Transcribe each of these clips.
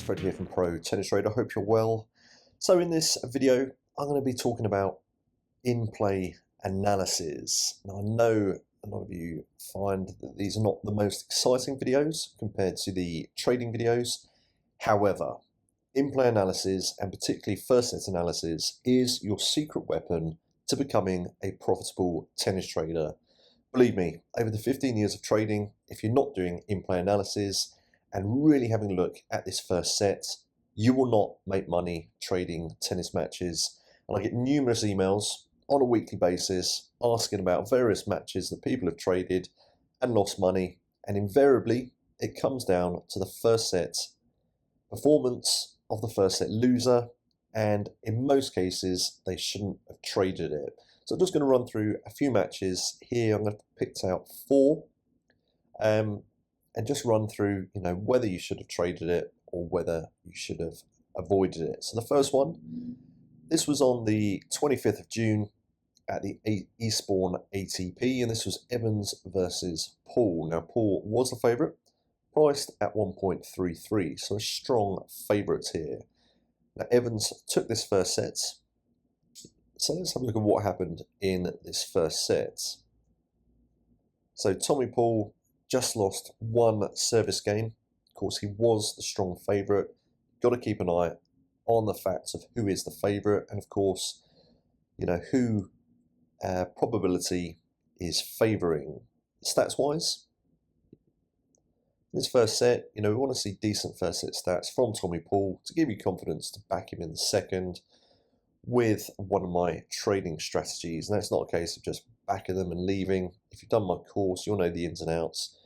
Fred here from Pro Tennis Trader. I hope you're well. So in this video, I'm going to be talking about in-play analysis. Now I know a lot of you find that these are not the most exciting videos compared to the trading videos. However, in-play analysis, and particularly first set analysis, is your secret weapon to becoming a profitable tennis trader. Believe me, over the 15 years of trading, if you're not doing in-play analysis and really having a look at this first set, you will not make money trading tennis matches. And I get numerous emails on a weekly basis asking about various matches that people have traded and lost money. And invariably, it comes down to the first set performance of the first set loser. And in most cases, they shouldn't have traded it. So I'm just going to run through a few matches here. I'm going to pick out 4 and just run through, whether you should have traded it or whether you should have avoided it. So the first one, this was on the 25th of June at the Eastbourne ATP, and this was Evans versus Paul. Now Paul was the favourite, priced at 1.33, so a strong favourite here. Now Evans took this first set. So let's have a look at what happened in this first set. So Tommy Paul just lost one service game. Of course, he was the strong favourite. Got to keep an eye on the facts of who is the favourite, and of course, who probability is favouring stats-wise. This first set, we want to see decent first set stats from Tommy Paul to give you confidence to back him in the second with one of my trading strategies. And that's not a case of just backing them and leaving. If you've done my course, you'll know the ins and outs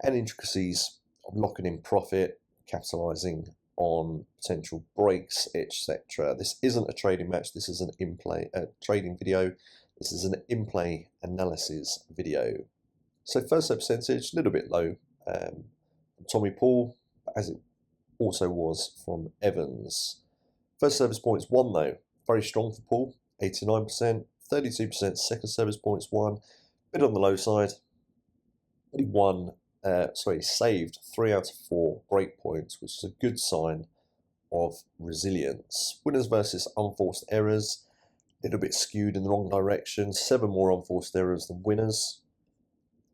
and intricacies of locking in profit, capitalizing on potential breaks, etc. This isn't a trading match. This is an in-play trading video. This is an in-play analysis video. So first set percentage, a little bit low from Tommy Paul, as it also was from Evans. First service points won though, very strong for Paul, 89%, 32% second service points won, bit on the low side, but he saved 3 out of 4 break points, which is a good sign of resilience. Winners versus unforced errors, a little bit skewed in the wrong direction, 7 more unforced errors than winners,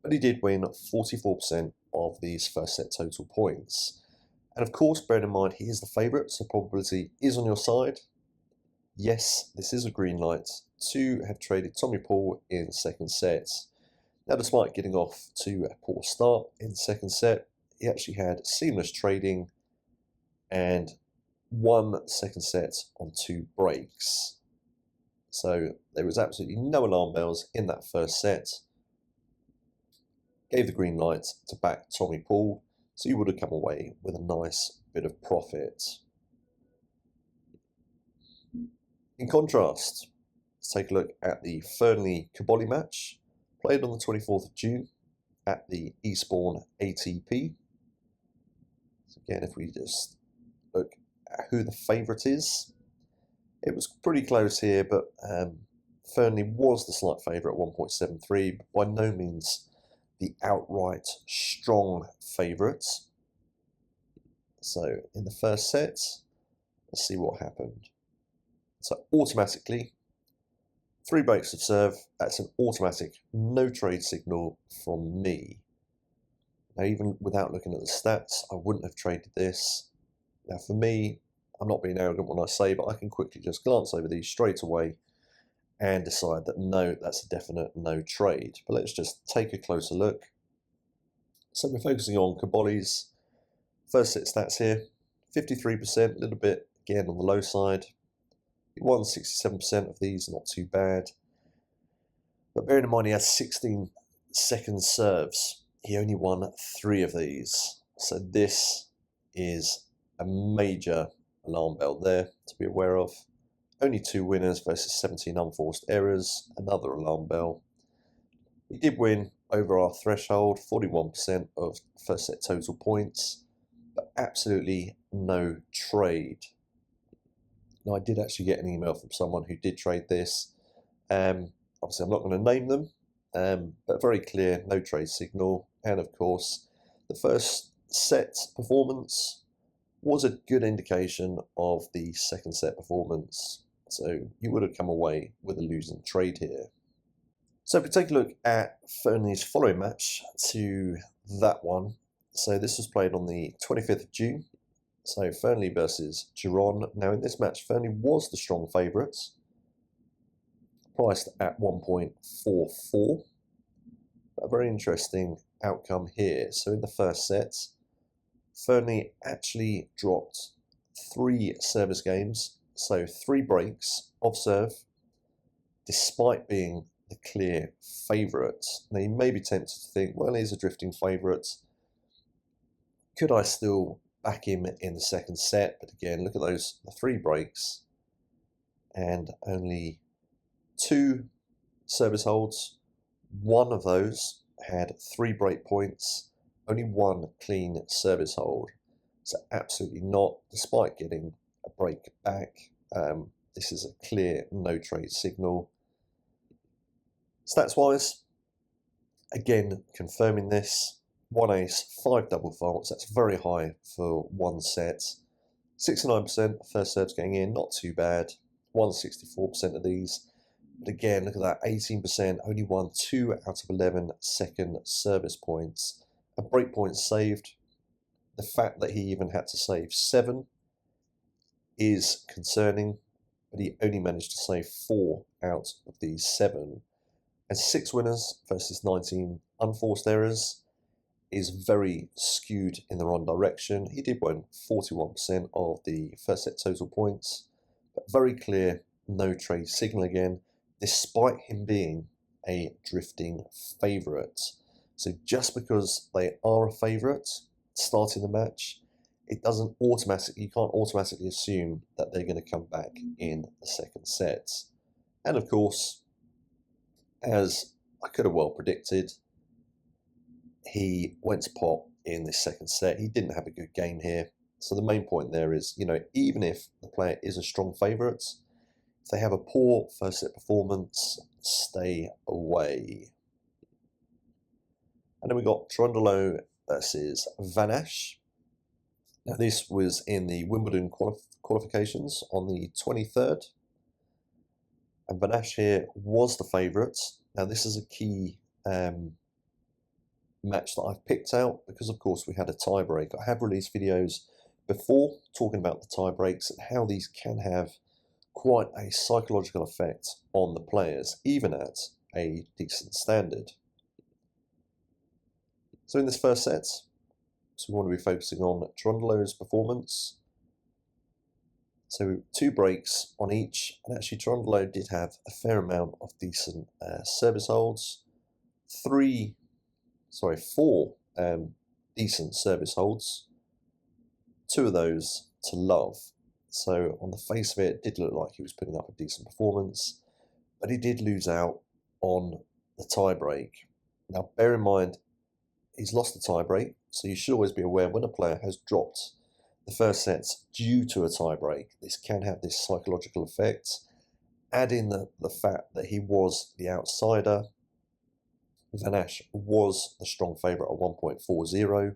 but he did win 44% of these first set total points. And of course, bearing in mind he is the favourite, so probability is on your side. Yes, this is a green light to have traded Tommy Paul in second set. Now, despite getting off to a poor start in the second set, he actually had seamless trading and won second set on 2 breaks. So there was absolutely no alarm bells in that first set. Gave the green light to back Tommy Paul, so you would have come away with a nice bit of profit. In contrast, let's take a look at the Fernley Kabali match, played on the 24th of June at the Eastbourne ATP. So again, if we just look at who the favourite is, it was pretty close here, but Fernley was the slight favourite at 1.73, but by no means the outright strong favourites. So in the first set, let's see what happened. So automatically, 3 breaks of serve, that's an automatic no trade signal from me. Now even without looking at the stats, I wouldn't have traded this. Now for me, I'm not being arrogant when I say, but I can quickly just glance over these straight away and decide that no, that's a definite no trade. But let's just take a closer look. So we're focusing on Kabali's first set stats here. 53%, a little bit again on the low side. He won 67% of these, not too bad. But bearing in mind he had 16 second serves, he only won 3 of these. So this is a major alarm bell there to be aware of. Only 2 winners versus 17 unforced errors, another alarm bell. He did win over our threshold, 41% of first set total points, but absolutely no trade. Now, I did actually get an email from someone who did trade this. Obviously, I'm not going to name them, but very clear, no trade signal. And of course, the first set performance was a good indication of the second set performance. So you would have come away with a losing trade here. So if we take a look at Fernley's following match to that one. So this was played on the 25th of June. So Fernley versus Giron. Now in this match, Fernley was the strong favourites, priced at 1.44. A very interesting outcome here. So in the first set, Fernley actually dropped 3 service games, so 3 breaks of serve, despite being the clear favourite. Now you may be tempted to think, well, he's a drifting favourite. Could I still back him in the second set? But again, look at those 3 breaks and only 2 service holds. One of those had 3 break points, only 1 clean service hold. So absolutely not, despite getting a break back. This is a clear no trade signal. Stats wise, again confirming this, 1 ace, 5 double faults. That's very high for one set. 69% first serves going in, not too bad. 164% of these. But again, look at that, 18%, only won 2 out of 11 second service points. A break point saved. The fact that he even had to save 7 is concerning, but he only managed to save 4 out of these 7. And 6 winners versus 19 unforced errors is very skewed in the wrong direction. He did win 41% of the first set total points, but very clear no trade signal again, despite him being a drifting favourite. So just because they are a favourite starting the match, it doesn't automatically, you can't automatically assume that they're going to come back in the second set. And of course, as I could have well predicted, he went to pot in this second set. He didn't have a good game here. So the main point there is, even if the player is a strong favourite, if they have a poor first set performance, stay away. And then we got Trundle versus Van Asch. Now this was in the Wimbledon qualifications on the 23rd. And Van Asch here was the favourite. Now this is a key match that I've picked out because of course we had a tie break. I have released videos before talking about the tie breaks and how these can have quite a psychological effect on the players, even at a decent standard. So in this first set, so we want to be focusing on Trundle's performance. So 2 breaks on each, and actually Trundle did have a fair amount of decent service holds. 4 decent service holds. 2 of those to love. So on the face of it, it did look like he was putting up a decent performance, but he did lose out on the tie break. Now bear in mind, he's lost the tie break, so you should always be aware when a player has dropped the first sets due to a tie break, this can have this psychological effect. Add in the fact that he was the outsider. Van Asch was the strong favourite at 1.40.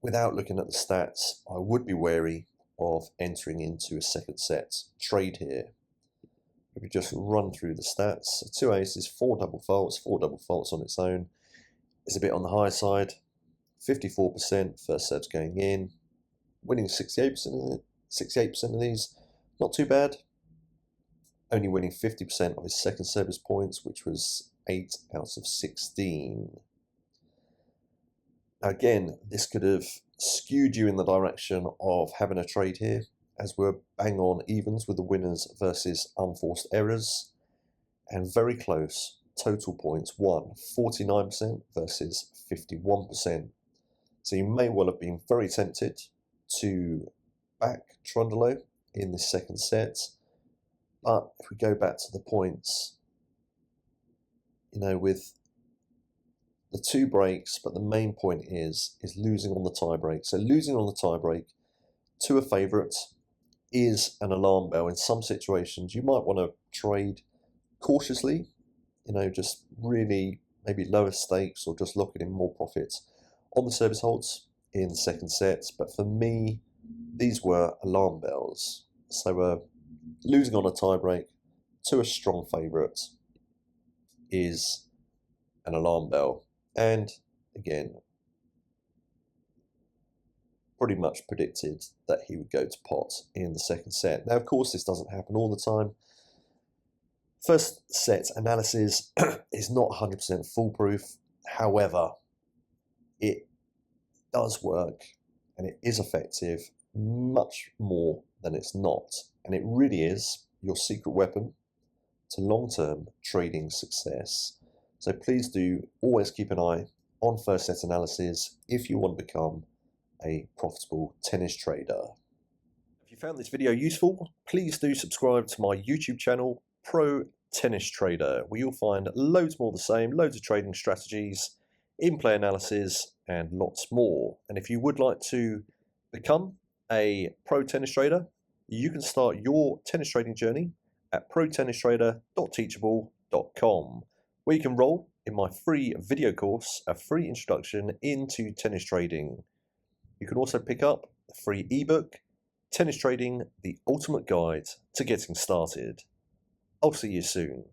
Without looking at the stats, I would be wary of entering into a second set trade here. If we just run through the stats, so 2 aces, 4 double faults, 4 double faults on its own is a bit on the high side. 54% first serves going in, winning 68% of these, not too bad. Only winning 50% of his second service points, which was 8 out of 16. Now again, this could have skewed you in the direction of having a trade here, as we're bang on evens with the winners versus unforced errors, and very close total points won, 49% versus 51%. So you may well have been very tempted to back Trundle in this second set, but if we go back to the points, with the 2 breaks, but the main point is losing on the tie break. So losing on the tie break to a favourite is an alarm bell. In some situations, you might want to trade cautiously, just really maybe lower stakes or just locking in more profits on the service holds. in the second set, but for me, these were alarm bells. So losing on a tiebreak to a strong favourite is an alarm bell. And again, pretty much predicted that he would go to pot in the second set. Now, of course, this doesn't happen all the time. First set analysis is not 100% foolproof. However, it does work and it is effective much more than it's not. And it really is your secret weapon to long-term trading success. So please do always keep an eye on first set analysis if you want to become a profitable tennis trader. If you found this video useful, please do subscribe to my YouTube channel, Pro Tennis Trader, where you'll find loads more of the same, loads of trading strategies, in-play analysis, and lots more. And if you would like to become a pro tennis trader, you can start your tennis trading journey at protennistrader.teachable.com, where you can enroll in my free video course, a free introduction into tennis trading. You can also pick up the free ebook, Tennis Trading, the Ultimate Guide to Getting Started. I'll see you soon.